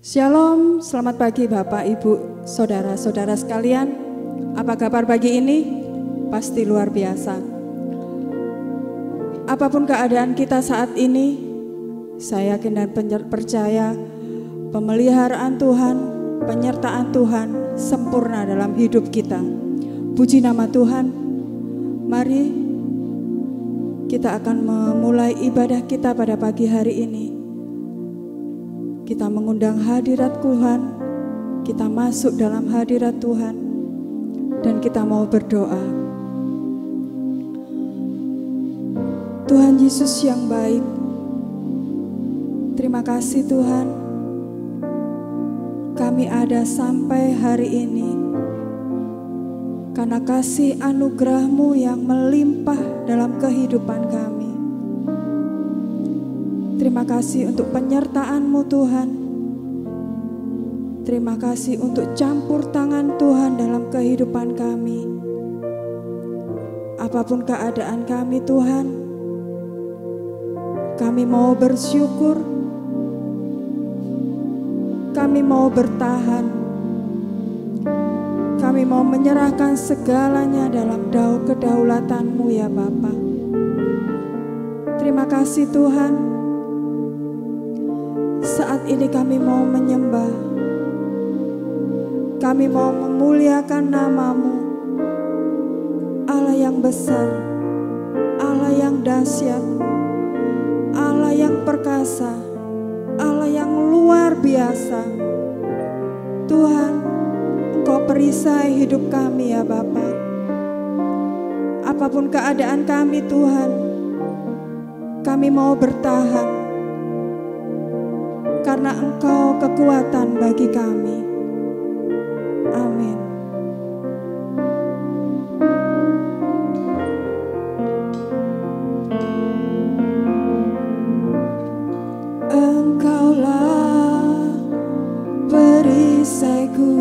Shalom, selamat pagi Bapak, Ibu, Saudara-saudara sekalian. Apa kabar pagi ini? Pasti luar biasa. Apapun keadaan kita saat ini, saya yakin dan percaya pemeliharaan Tuhan, penyertaan Tuhan sempurna dalam hidup kita. Puji nama Tuhan. Mari kita akan memulai ibadah kita pada pagi hari ini. Kita mengundang hadirat Tuhan, kita masuk dalam hadirat Tuhan, dan kita mau berdoa. Tuhan Yesus yang baik, terima kasih Tuhan, kami ada sampai hari ini, karena kasih anugerah-Mu yang melimpah dalam kehidupan kami. Terima kasih untuk penyertaan-Mu Tuhan. Terima kasih untuk campur tangan Tuhan dalam kehidupan kami. Apapun keadaan kami Tuhan, kami mau bersyukur, kami mau bertahan, kami mau menyerahkan segalanya dalam kedaulatan-Mu ya Bapa. Terima kasih Tuhan. Saat ini kami mau menyembah, kami mau memuliakan nama-Mu, Allah yang besar, Allah yang dahsyat, Allah yang perkasa, Allah yang luar biasa. Tuhan, Engkau perisai hidup kami ya Bapa. Apapun keadaan kami Tuhan, kami mau bertahan, karena Engkau kekuatan bagi kami. Amin. Engkaulah perisaiku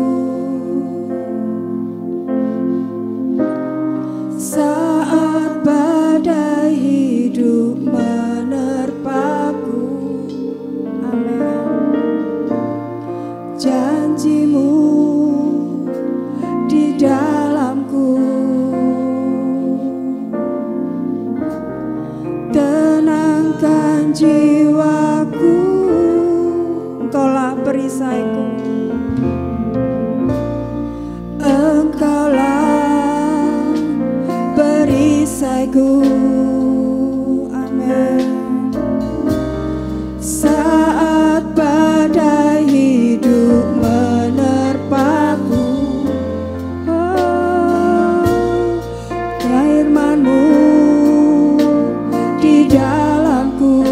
saat badai hidup menerpaku. Janji-Mu di dalamku, tenangkan jiwaku. Engkaulah perisaiku, Engkaulah perisaiku. Amin. Saat badai hidup menerpaku, firman-Mu di dalamku,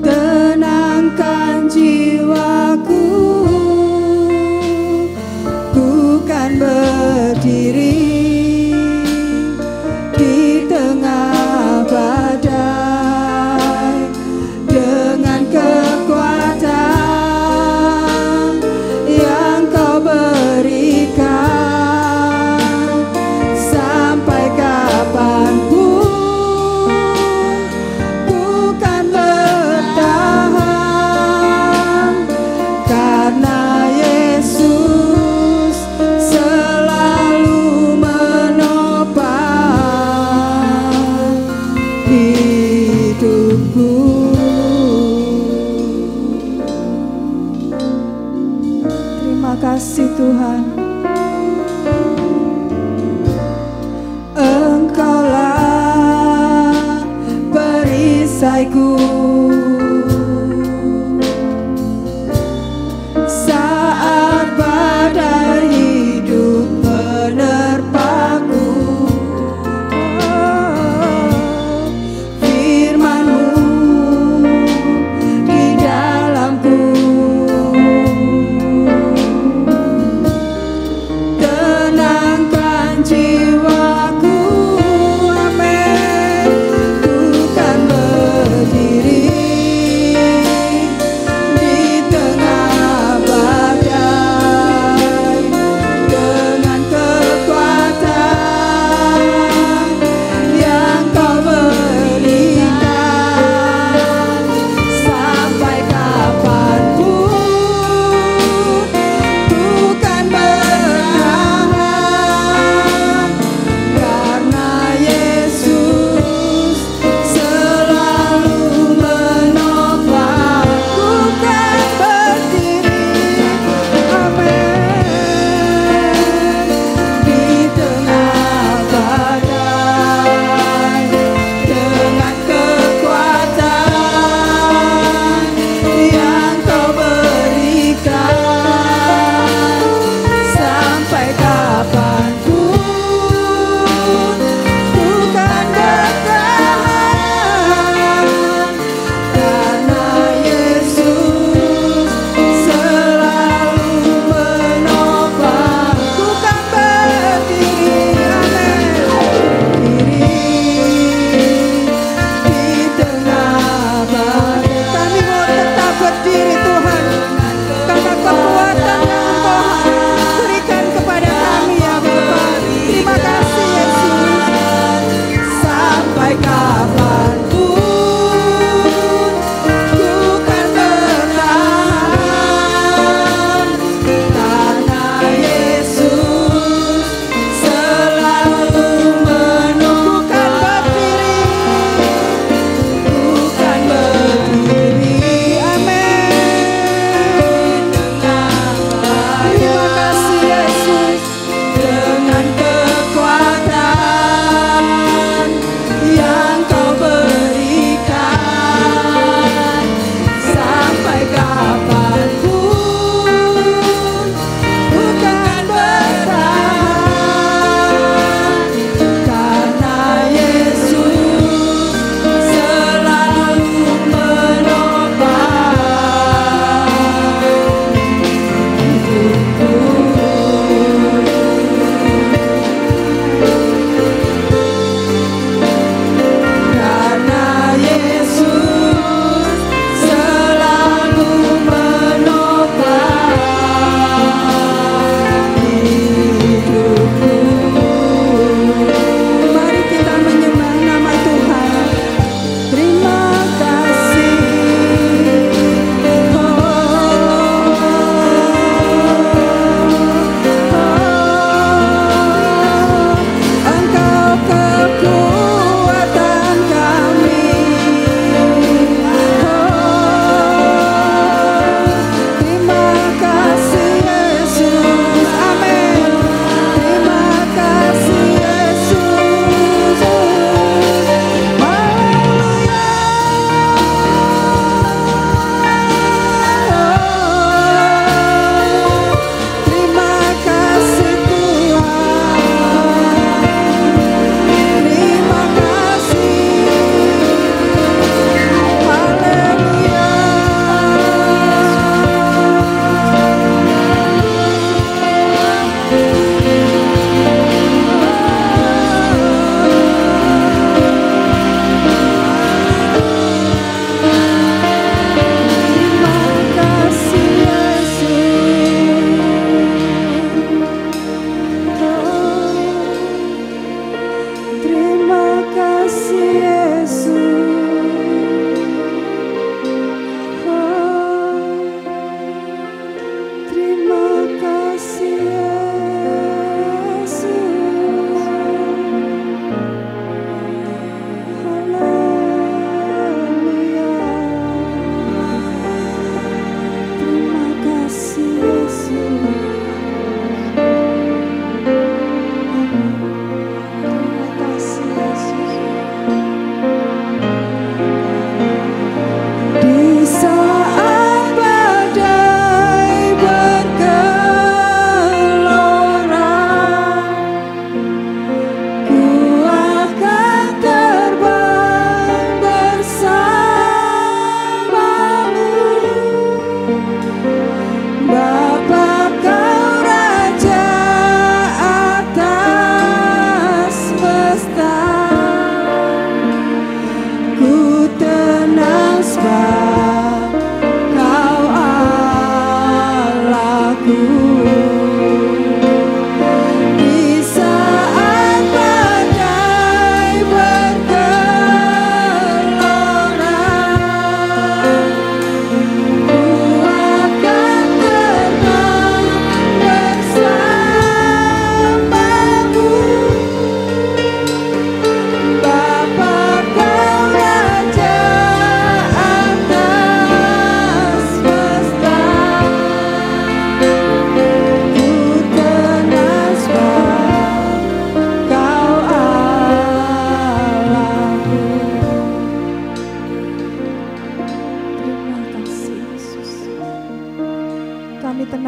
tenangkan jiwaku, bukan berdiri di tengah badai dengan kekuatan yang Kau berikan. Sampai kapanpun bukan bertahan, karena Yesus selalu menopang hidupku. Terima kasih Tuhan. Engkaulah perisaiku saat badai hidup menerpaku. Firman-Mu di dalamku, tenangkan jiwaku. Amin. Bukan berdiri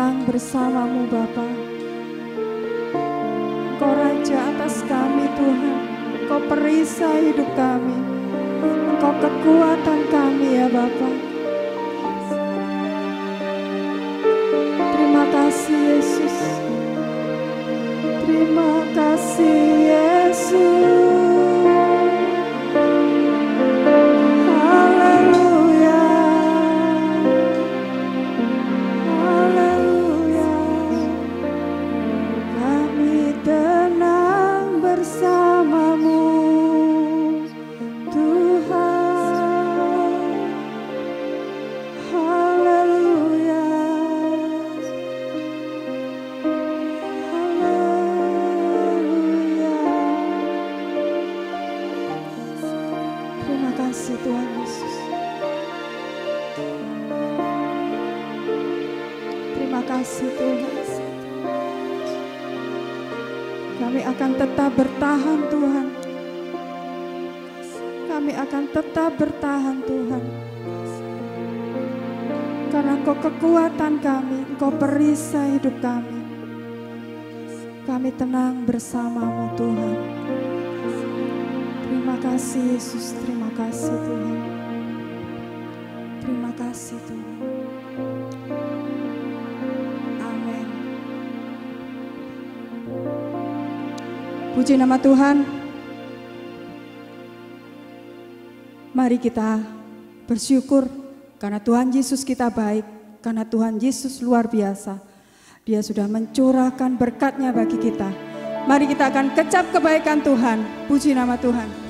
tenang bersama-Mu Bapa. Engkau Raja atas kami Tuhan, Engkau perisai hidup kami, Engkau kekuatan kami ya Bapa. Terima kasih Yesus, terima kasih Yesus. Kami akan tetap bertahan Tuhan. Kami akan tetap bertahan Tuhan. Karena Engkau kekuatan kami, Engkau perisai hidup kami. Kami tenang bersama-Mu Tuhan. Terima kasih Yesus, terima kasih Tuhan. Terima kasih Tuhan. Puji nama Tuhan. Mari kita bersyukur karena Tuhan Yesus kita baik, karena Tuhan Yesus luar biasa. Dia sudah mencurahkan berkat-Nya bagi kita. Mari kita akan kecap kebaikan Tuhan. Puji nama Tuhan.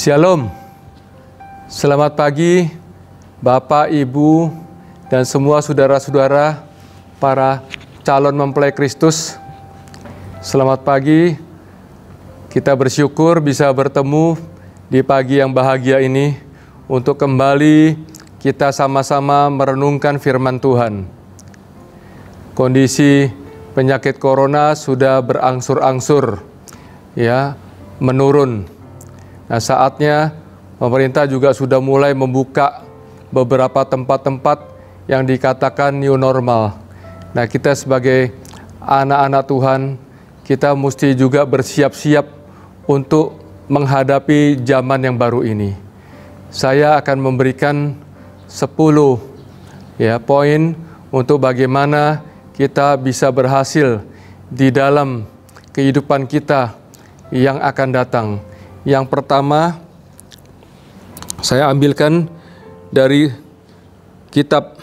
Shalom, selamat pagi Bapak, Ibu, dan semua saudara-saudara para calon mempelai Kristus. Selamat pagi, kita bersyukur bisa bertemu di pagi yang bahagia ini untuk kembali kita sama-sama merenungkan firman Tuhan. kondisi penyakit corona sudah berangsur-angsur ya menurun. Nah, saatnya pemerintah juga sudah mulai membuka beberapa tempat-tempat yang dikatakan new normal. Nah, kita sebagai anak-anak Tuhan, kita mesti juga bersiap-siap untuk menghadapi zaman yang baru ini. Saya akan memberikan 10 poin untuk bagaimana kita bisa berhasil di dalam kehidupan kita yang akan datang. Yang pertama, saya ambilkan dari kitab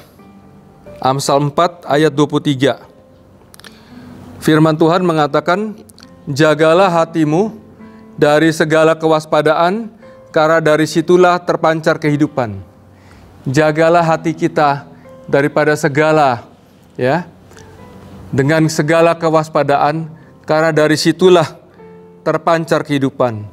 Amsal 4 ayat 23. Firman Tuhan mengatakan, "Jagalah hatimu dari segala kewaspadaan, karena dari situlah terpancar kehidupan." Jagalah hati kita daripada segala dengan segala kewaspadaan, karena dari situlah terpancar kehidupan.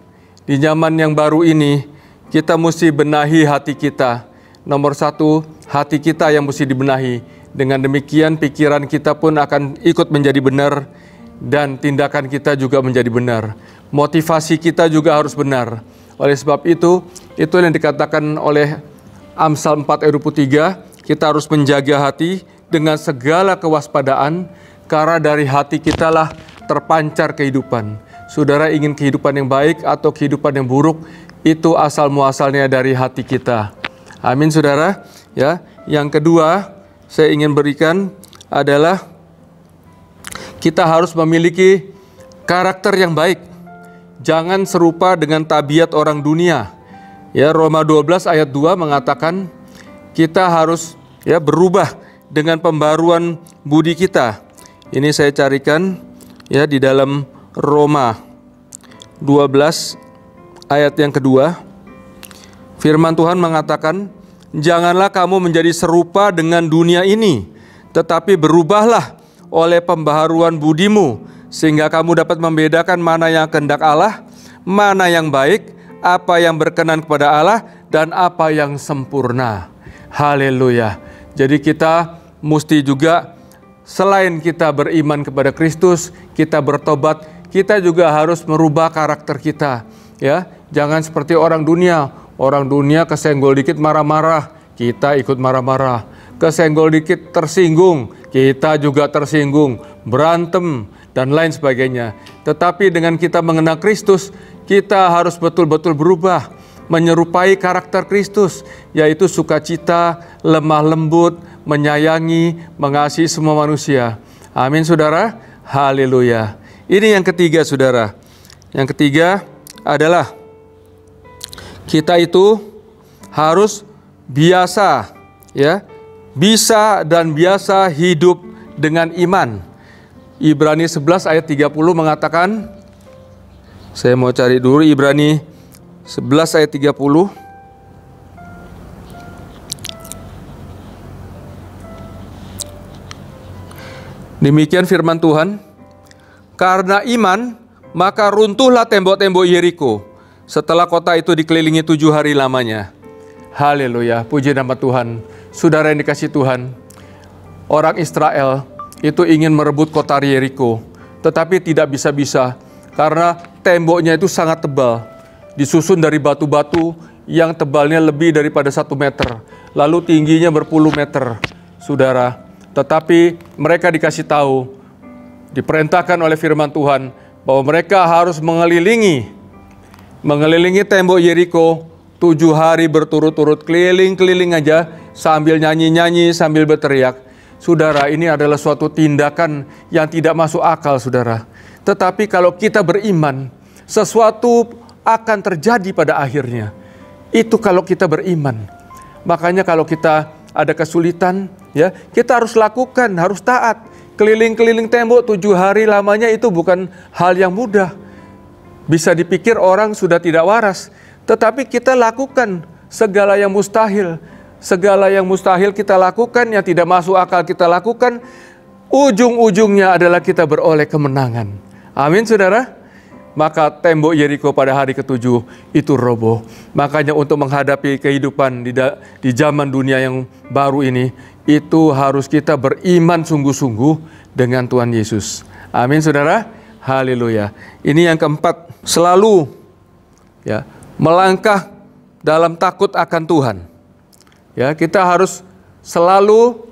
Di zaman yang baru ini, kita mesti benahi hati kita. Nomor 1, hati kita yang mesti dibenahi. Dengan demikian pikiran kita pun akan ikut menjadi benar dan tindakan kita juga menjadi benar. Motivasi kita juga harus benar. Oleh sebab itu yang dikatakan oleh Amsal 4 ayat 23, kita harus menjaga hati dengan segala kewaspadaan, karena dari hati kitalah terpancar kehidupan. Saudara ingin kehidupan yang baik atau kehidupan yang buruk, itu asal muasalnya dari hati kita. Amin, saudara. Ya, yang kedua saya ingin berikan adalah kita harus memiliki karakter yang baik. Jangan serupa dengan tabiat orang dunia. Ya, Roma 12 ayat 2 mengatakan kita harus berubah dengan pembaruan budi kita. Ini saya carikan di dalam Roma 12 ayat yang kedua. Firman Tuhan mengatakan, "Janganlah kamu menjadi serupa dengan dunia ini, tetapi berubahlah oleh pembaharuan budimu, sehingga kamu dapat membedakan mana yang kehendak Allah, mana yang baik, apa yang berkenan kepada Allah, dan apa yang sempurna." Haleluya. Jadi kita mesti juga, selain kita beriman kepada Kristus, kita bertobat, kita juga harus merubah karakter kita. Ya, jangan seperti orang dunia. Orang dunia kesenggol dikit marah-marah, kita ikut marah-marah. Kesenggol dikit tersinggung, kita juga tersinggung, berantem, dan lain sebagainya. Tetapi dengan kita mengenal Kristus, kita harus betul-betul berubah, menyerupai karakter Kristus, yaitu sukacita, lemah lembut, menyayangi, mengasihi semua manusia. Amin, saudara. Haleluya. Ini yang ketiga, saudara. Yang ketiga adalah kita itu harus biasa, bisa dan biasa hidup dengan iman. Ibrani 11 ayat 30 mengatakan, saya mau cari dulu Ibrani 11 ayat 30. Demikian firman Tuhan, "Karena iman, maka runtuhlah tembok-tembok Yeriko setelah kota itu dikelilingi 7 hari lamanya." Haleluya, puji nama Tuhan. Saudara yang dikasihi Tuhan, orang Israel itu ingin merebut kota Yeriko, tetapi tidak bisa-bisa karena temboknya itu sangat tebal, disusun dari batu-batu yang tebalnya lebih daripada 1 meter, lalu tingginya berpuluh meter, saudara. Tetapi mereka dikasih tahu, diperintahkan oleh firman Tuhan, bahwa mereka harus mengelilingi tembok Yeriko 7 hari berturut-turut, keliling-keliling aja sambil nyanyi-nyanyi, sambil berteriak. Saudara, ini adalah suatu tindakan yang tidak masuk akal, saudara. Tetapi kalau kita beriman, sesuatu akan terjadi pada akhirnya. Itu kalau kita beriman. Makanya kalau kita ada kesulitan, kita harus lakukan, harus taat. Keliling-keliling tembok 7 hari lamanya itu bukan hal yang mudah. Bisa dipikir orang sudah tidak waras, tetapi kita lakukan segala yang mustahil. Segala yang mustahil kita lakukan, yang tidak masuk akal kita lakukan, ujung-ujungnya adalah kita beroleh kemenangan. Amin, saudara. Maka tembok Yeriko pada hari ke-7 itu roboh. Makanya untuk menghadapi kehidupan di zaman dunia yang baru ini, itu harus kita beriman sungguh-sungguh dengan Tuhan Yesus. Amin, saudara. Haleluya. Ini yang keempat, selalu ya melangkah dalam takut akan Tuhan. Ya, kita harus selalu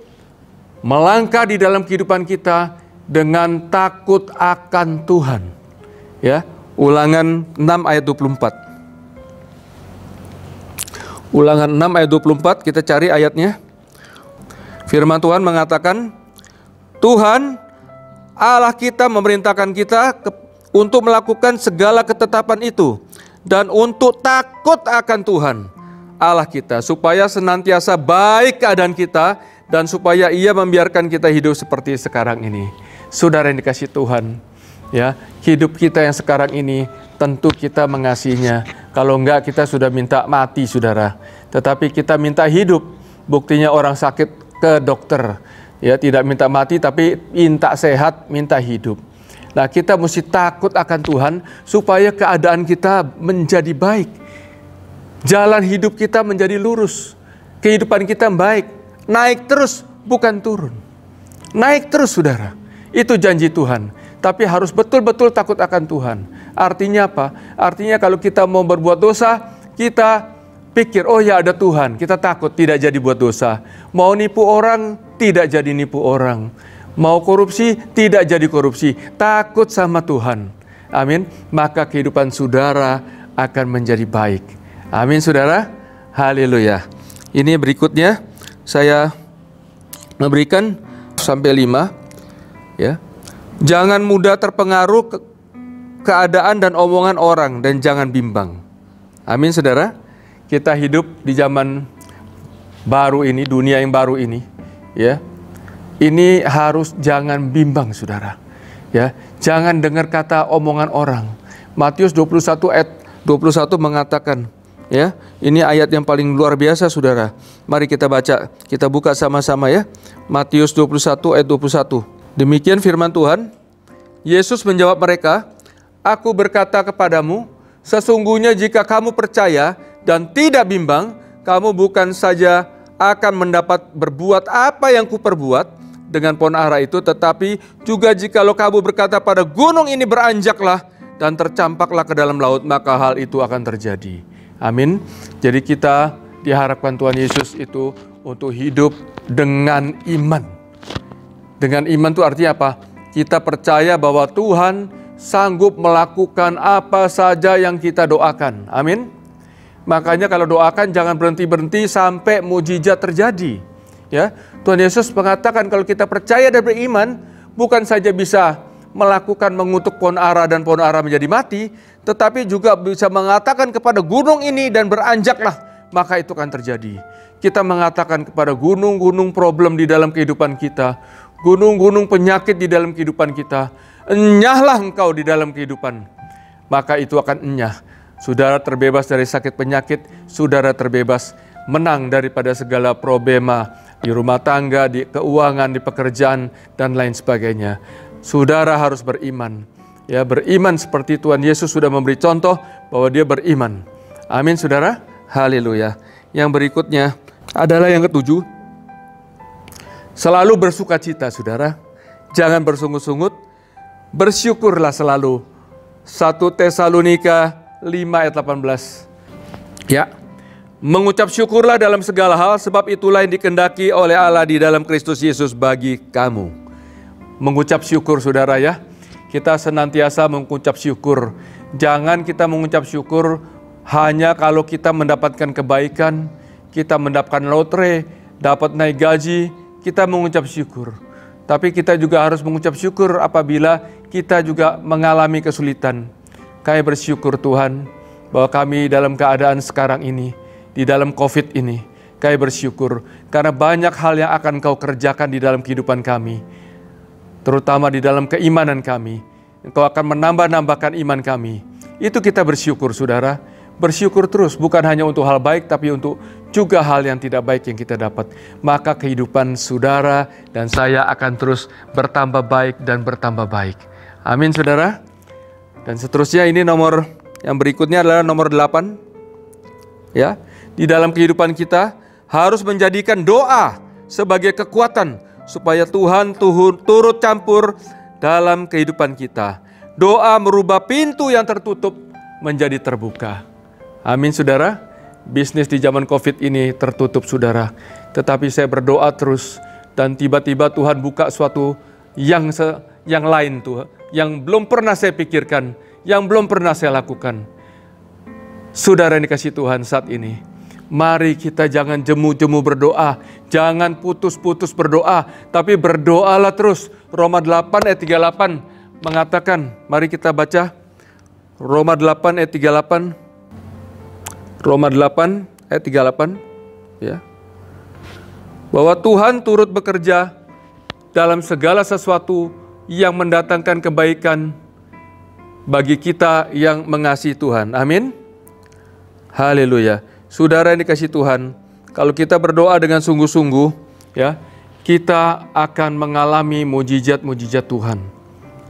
melangkah di dalam kehidupan kita dengan takut akan Tuhan. Ya, Ulangan 6 ayat 24. Ulangan 6 ayat 24, kita cari ayatnya. Firman Tuhan mengatakan, Tuhan Allah kita memerintahkan kita untuk melakukan segala ketetapan itu dan untuk takut akan Tuhan Allah kita, supaya senantiasa baik keadaan kita dan supaya Ia membiarkan kita hidup seperti sekarang ini. Saudara yang dikasihi Tuhan, ya, hidup kita yang sekarang ini tentu kita mengasihinya. Kalau enggak, kita sudah minta mati, saudara. Tetapi kita minta hidup. Buktinya orang sakit ke dokter, ya, tidak minta mati tapi minta sehat, minta hidup. Nah, kita mesti takut akan Tuhan supaya keadaan kita menjadi baik. Jalan hidup kita menjadi lurus. Kehidupan kita baik. Naik terus, bukan turun. Naik terus, saudara. Itu janji Tuhan. Tapi harus betul-betul takut akan Tuhan. Artinya apa? Artinya kalau kita mau berbuat dosa, kita pikir, oh ya ada Tuhan. Kita takut tidak jadi buat dosa. Mau nipu orang, tidak jadi nipu orang. Mau korupsi, tidak jadi korupsi. Takut sama Tuhan. Amin. Maka kehidupan saudara akan menjadi baik. Amin, saudara. Haleluya. Ini berikutnya saya memberikan sampai 5. Ya. Jangan mudah terpengaruh keadaan dan omongan orang, dan jangan bimbang. Amin, saudara. Kita hidup di zaman baru ini, dunia yang baru ini, ya. Ini harus jangan bimbang, saudara. Ya, jangan dengar kata omongan orang. Matius 21 ayat 21 mengatakan, ya, ini ayat yang paling luar biasa, saudara. Mari kita baca, kita buka sama-sama ya. Matius 21 ayat 21. Demikian firman Tuhan. Yesus menjawab mereka, Aku berkata kepadamu, sesungguhnya jika kamu percaya dan tidak bimbang, kamu bukan saja akan mendapat berbuat apa yang kuperbuat dengan pohon ara itu, tetapi juga jikalau kamu berkata pada gunung ini beranjaklah dan tercampaklah ke dalam laut, maka hal itu akan terjadi. Amin. Jadi kita diharapkan Tuhan Yesus itu untuk hidup dengan iman. Dengan iman itu artinya apa? Kita percaya bahwa Tuhan sanggup melakukan apa saja yang kita doakan. Amin. Makanya kalau doakan jangan berhenti-berhenti sampai mujizat terjadi. Ya, Tuhan Yesus mengatakan kalau kita percaya dan beriman, bukan saja bisa melakukan mengutuk pohon ara dan pohon ara menjadi mati, tetapi juga bisa mengatakan kepada gunung ini dan beranjaklah, maka itu akan terjadi. Kita mengatakan kepada gunung-gunung problem di dalam kehidupan kita, gunung-gunung penyakit di dalam kehidupan kita, enyahlah engkau di dalam kehidupan, maka itu akan enyah. Saudara terbebas dari sakit penyakit, saudara terbebas menang daripada segala problema di rumah tangga, di keuangan, di pekerjaan, dan lain sebagainya. Saudara harus beriman. Ya, beriman seperti Tuhan Yesus sudah memberi contoh bahwa dia beriman. Amin, saudara. Haleluya. Yang berikutnya adalah yang ketujuh. Selalu bersuka cita, saudara. Jangan bersungut-sungut. Bersyukurlah selalu. 1 Tesalonika 5 ayat 18. Ya. Mengucap syukurlah dalam segala hal, sebab itulah yang dikehendaki oleh Allah di dalam Kristus Yesus bagi kamu. Mengucap syukur, saudara ya. Kita senantiasa mengucap syukur. Jangan kita mengucap syukur hanya kalau kita mendapatkan kebaikan, kita mendapatkan lotre, dapat naik gaji, kita mengucap syukur. Tapi kita juga harus mengucap syukur apabila kita juga mengalami kesulitan. Kami bersyukur Tuhan bahwa kami dalam keadaan sekarang ini, di dalam COVID ini, kami bersyukur karena banyak hal yang akan Kau kerjakan di dalam kehidupan kami, terutama di dalam keimanan kami. Engkau akan menambah-nambahkan iman kami. Itu kita bersyukur, saudara. Bersyukur terus, bukan hanya untuk hal baik, tapi untuk juga hal yang tidak baik yang kita dapat. Maka kehidupan saudara dan saya akan terus bertambah baik dan bertambah baik. Amin, saudara. Dan seterusnya ini nomor yang berikutnya adalah nomor 8. Ya, di dalam kehidupan kita harus menjadikan doa sebagai kekuatan supaya Tuhan turut campur dalam kehidupan kita. Doa merubah pintu yang tertutup menjadi terbuka. Amin saudara. Bisnis di zaman COVID ini tertutup saudara. Tetapi saya berdoa terus dan tiba-tiba Tuhan buka suatu yang lain Tuhan, yang belum pernah saya pikirkan, yang belum pernah saya lakukan. Saudara yang dikasihi Tuhan saat ini, mari kita jangan jemu-jemu berdoa, jangan putus-putus berdoa, tapi berdoalah terus. Roma 8 ayat 38 mengatakan, mari kita baca Roma 8 ayat 38. Roma 8 ayat 38 ya. Bahwa Tuhan turut bekerja dalam segala sesuatu yang mendatangkan kebaikan bagi kita yang mengasihi Tuhan. Amin. Haleluya. Saudara yang dikasihi Tuhan, kalau kita berdoa dengan sungguh-sungguh ya, kita akan mengalami mujizat-mujizat Tuhan.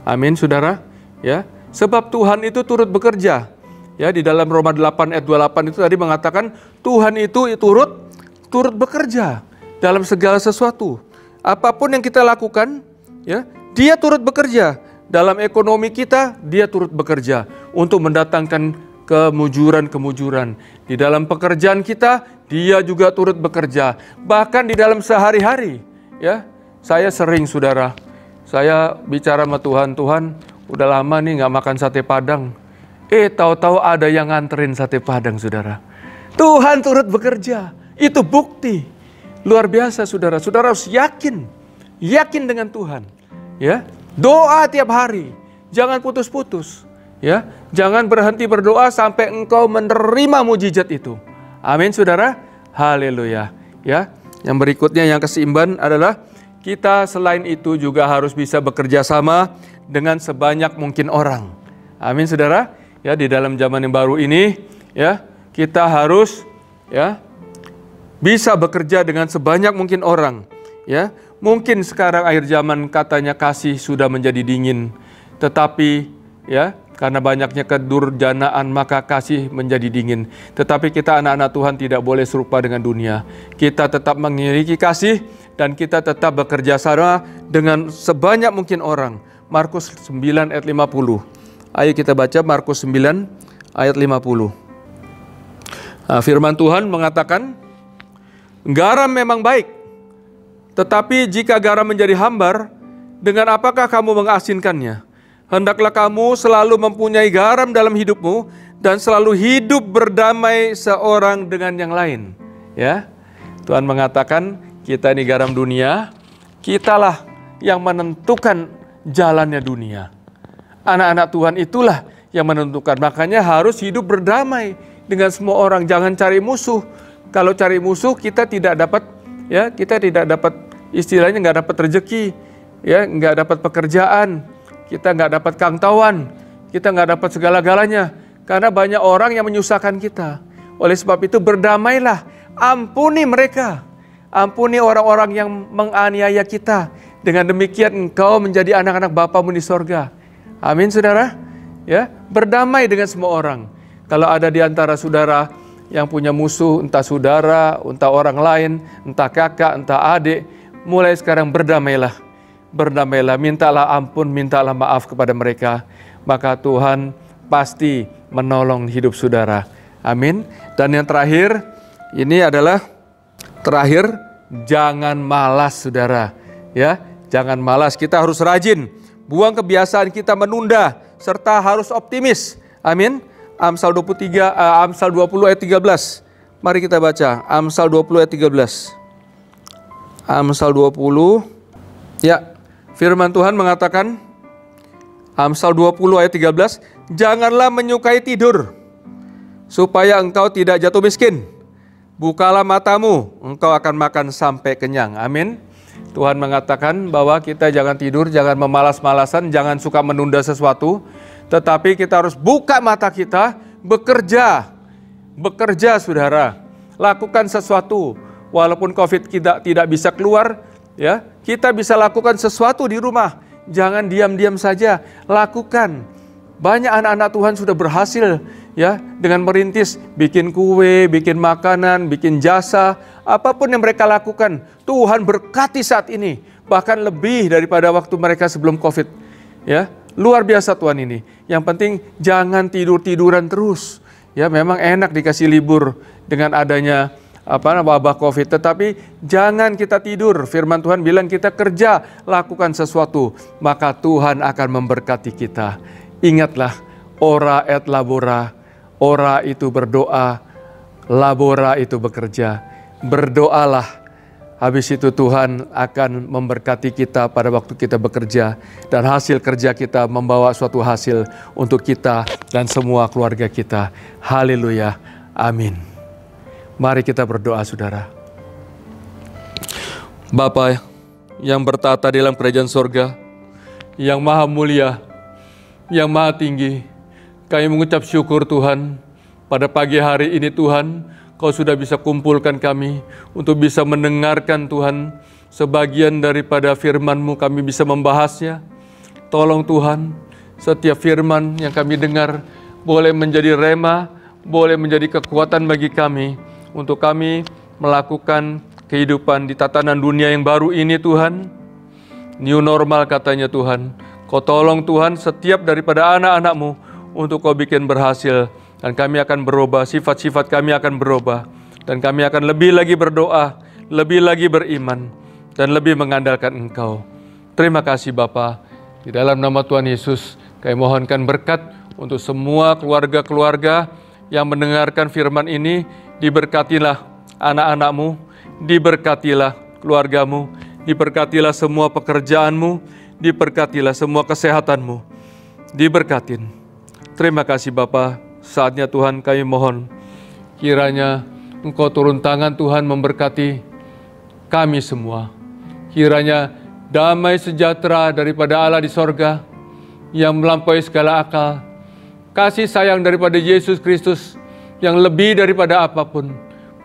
Amin saudara ya. Sebab Tuhan itu turut bekerja. Ya, di dalam Roma 8 ayat 28 itu tadi mengatakan Tuhan itu turut bekerja dalam segala sesuatu. Apapun yang kita lakukan ya, Dia turut bekerja. Dalam ekonomi kita, Dia turut bekerja untuk mendatangkan kemujuran-kemujuran. Di dalam pekerjaan kita, Dia juga turut bekerja. Bahkan di dalam sehari-hari ya. Saya sering saudara, saya bicara sama Tuhan, Tuhan udah lama nih gak makan sate Padang. Tahu-tahu ada yang nganterin sate Padang saudara. Tuhan turut bekerja, itu bukti. Luar biasa saudara, saudara harus yakin dengan Tuhan. Ya, doa tiap hari, jangan putus-putus. Ya, jangan berhenti berdoa sampai engkau menerima mujizat itu. Amin saudara, haleluya. Ya, yang berikutnya yang keseimbangan adalah kita selain itu juga harus bisa bekerja sama dengan sebanyak mungkin orang. Amin saudara. Ya, di dalam zaman yang baru ini ya, kita harus ya bisa bekerja dengan sebanyak mungkin orang. Ya, mungkin sekarang akhir zaman katanya kasih sudah menjadi dingin, tetapi ya karena banyaknya kedurjanaan maka kasih menjadi dingin. Tetapi kita anak-anak Tuhan tidak boleh serupa dengan dunia. Kita tetap memiliki kasih dan kita tetap bekerja sama dengan sebanyak mungkin orang. Markus 9 ayat 50. Ayo kita baca Markus 9 ayat 50. Nah, firman Tuhan mengatakan, garam memang baik, tetapi jika garam menjadi hambar, dengan apakah kamu mengasinkannya? Hendaklah kamu selalu mempunyai garam dalam hidupmu dan selalu hidup berdamai seorang dengan yang lain. Ya, Tuhan mengatakan kita ini garam dunia, kitalah yang menentukan jalannya dunia. Anak-anak Tuhan itulah yang menentukan. Makanya harus hidup berdamai dengan semua orang. Jangan cari musuh. Kalau cari musuh kita tidak dapat, ya kita tidak dapat istilahnya nggak dapat rezeki, ya nggak dapat pekerjaan, kita nggak dapat kangtauan, kita nggak dapat segala-galanya. Karena banyak orang yang menyusahkan kita. Oleh sebab itu berdamailah, ampuni mereka, ampuni orang-orang yang menganiaya kita. Dengan demikian engkau menjadi anak-anak Bapamu di sorga. Amin saudara. Ya, berdamai dengan semua orang. Kalau ada di antara saudara yang punya musuh, entah saudara, entah orang lain, entah kakak, entah adik, mulai sekarang berdamailah. Berdamailah, mintalah ampun, mintalah maaf kepada mereka. Maka Tuhan pasti menolong hidup saudara. Amin. Dan yang terakhir, ini adalah terakhir, jangan malas saudara. Ya, jangan malas, kita harus rajin. Buang kebiasaan kita menunda, serta harus optimis. Amin. Amsal 20 ayat 13. Mari kita baca Amsal 20 ayat 13. Amsal 20. Ya, firman Tuhan mengatakan Amsal 20 ayat 13, janganlah menyukai tidur supaya engkau tidak jatuh miskin. Bukalah matamu, engkau akan makan sampai kenyang. Amin. Tuhan mengatakan bahwa kita jangan tidur, jangan memalas-malasan, jangan suka menunda sesuatu. Tetapi kita harus buka mata kita, bekerja. Bekerja saudara, lakukan sesuatu. Walaupun COVID kita tidak bisa keluar, ya, kita bisa lakukan sesuatu di rumah. Jangan diam-diam saja, lakukan. Banyak anak-anak Tuhan sudah berhasil ya, dengan merintis, bikin kue, bikin makanan, bikin jasa, apapun yang mereka lakukan, Tuhan berkati saat ini, bahkan lebih daripada waktu mereka sebelum COVID. Ya, luar biasa Tuhan ini. Yang penting jangan tidur-tiduran terus. Ya, memang enak dikasih libur dengan adanya wabah COVID, tetapi jangan kita tidur. Firman Tuhan bilang kita kerja, lakukan sesuatu, maka Tuhan akan memberkati kita. Ingatlah, ora et labora, ora itu berdoa, labora itu bekerja. Berdoalah, habis itu Tuhan akan memberkati kita pada waktu kita bekerja, dan hasil kerja kita membawa suatu hasil untuk kita dan semua keluarga kita. Haleluya, amin. Mari kita berdoa, saudara. Bapa yang bertata di dalam kerajaan sorga, yang maha mulia, yang maha tinggi, kami mengucap syukur Tuhan, pada pagi hari ini Tuhan, Kau sudah bisa kumpulkan kami untuk bisa mendengarkan Tuhan, sebagian daripada firman-Mu kami bisa membahasnya. Tolong Tuhan, setiap firman yang kami dengar boleh menjadi rema, boleh menjadi kekuatan bagi kami, untuk kami melakukan kehidupan di tatanan dunia yang baru ini Tuhan. New normal katanya Tuhan. Kau tolong Tuhan setiap daripada anak-anak-Mu untuk Kau bikin berhasil. Dan kami akan berubah, sifat-sifat kami akan berubah. Dan kami akan lebih lagi berdoa, lebih lagi beriman, dan lebih mengandalkan Engkau. Terima kasih Bapa. Di dalam nama Tuhan Yesus, kami mohonkan berkat untuk semua keluarga-keluarga yang mendengarkan firman ini. Diberkatilah anak-anak-Mu, diberkatilah keluarga-Mu, diberkatilah semua pekerjaan-Mu, diberkatilah semua kesehatan-Mu, diberkatin. Terima kasih Bapa. Saatnya Tuhan kami mohon, kiranya Engkau turun tangan Tuhan memberkati kami semua. Kiranya damai sejahtera daripada Allah di sorga, yang melampaui segala akal, kasih sayang daripada Yesus Kristus yang lebih daripada apapun,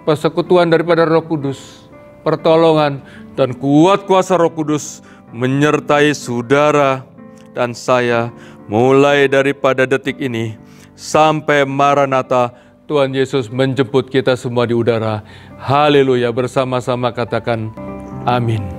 persekutuan daripada Roh Kudus, pertolongan dan kuat kuasa Roh Kudus menyertai saudara dan saya mulai daripada detik ini sampai Maranatha, Tuhan Yesus menjemput kita semua di udara. Haleluya, bersama-sama katakan amin.